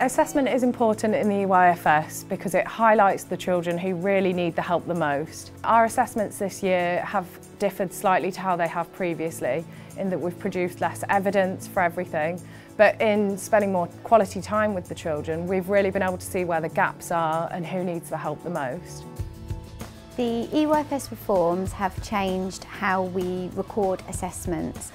Assessment is important in the EYFS because it highlights the children who really need the help the most. Our assessments this year have differed slightly to how they have previously, in that we've produced less evidence for everything, but in spending more quality time with the children, we've really been able to see where the gaps are and who needs the help the most. The EYFS reforms have changed how we record assessments.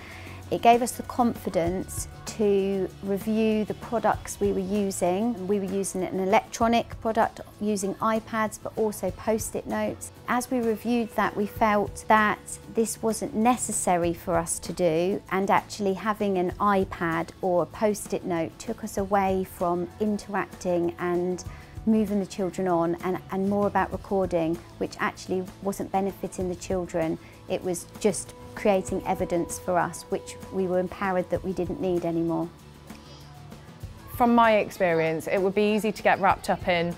It gave us the confidence to review the products we were using. We were using an electronic product, using iPads, but also post-it notes. As we reviewed that, we felt that this wasn't necessary for us to do, and actually having an iPad or a post-it note took us away from interacting and moving the children on and more about recording, which actually wasn't benefiting the children. It was just creating evidence for us, which we were empowered that we didn't need anymore. From my experience, it would be easy to get wrapped up in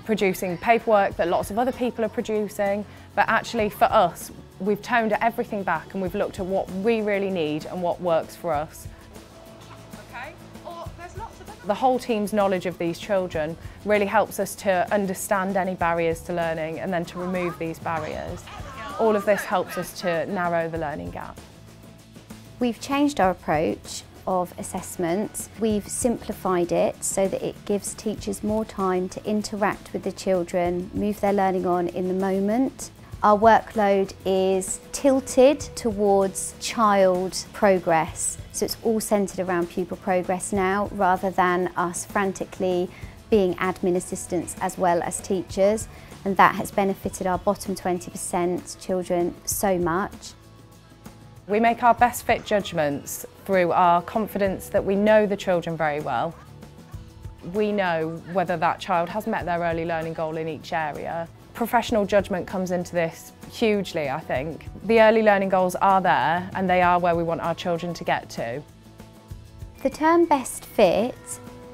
producing paperwork that lots of other people are producing, but actually for us, we've toned everything back and we've looked at what we really need and what works for us. The whole team's knowledge of these children really helps us to understand any barriers to learning and then to remove these barriers. All of this helps us to narrow the learning gap. We've changed our approach of assessment. We've simplified it so that it gives teachers more time to interact with the children, move their learning on in the moment. Our workload is tilted towards child progress, so it's all centred around pupil progress now, rather than us frantically being admin assistants as well as teachers, and that has benefited our bottom 20% children so much. We make our best fit judgments through our confidence that we know the children very well. We know whether that child has met their early learning goal in each area. Professional judgment comes into this hugely, I think. The early learning goals are there and they are where we want our children to get to. The term best fit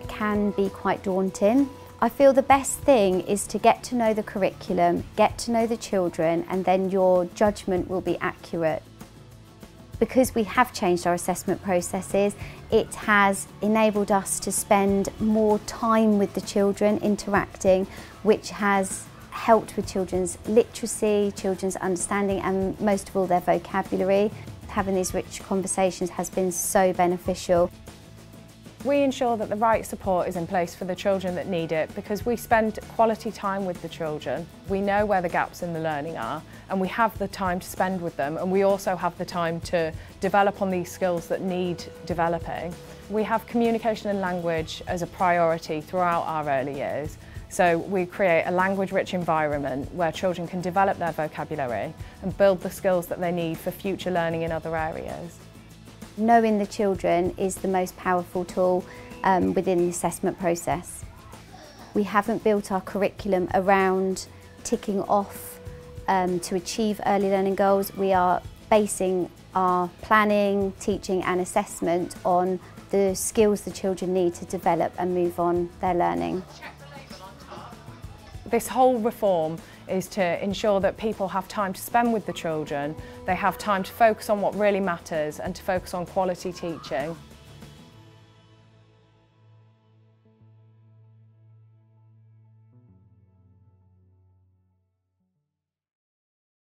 can be quite daunting. I feel the best thing is to get to know the curriculum, get to know the children, and then your judgment will be accurate. Because we have changed our assessment processes, it has enabled us to spend more time with the children interacting, which has helped with children's literacy, children's understanding, and most of all their vocabulary. Having these rich conversations has been so beneficial. We ensure that the right support is in place for the children that need it because we spend quality time with the children. We know where the gaps in the learning are and we have the time to spend with them, and we also have the time to develop on these skills that need developing. We have communication and language as a priority throughout our early years. So we create a language-rich environment where children can develop their vocabulary and build the skills that they need for future learning in other areas. Knowing the children is the most powerful tool within the assessment process. We haven't built our curriculum around ticking off to achieve early learning goals. We are basing our planning, teaching and assessment on the skills the children need to develop and move on their learning. This whole reform is to ensure that people have time to spend with the children, they have time to focus on what really matters and to focus on quality teaching.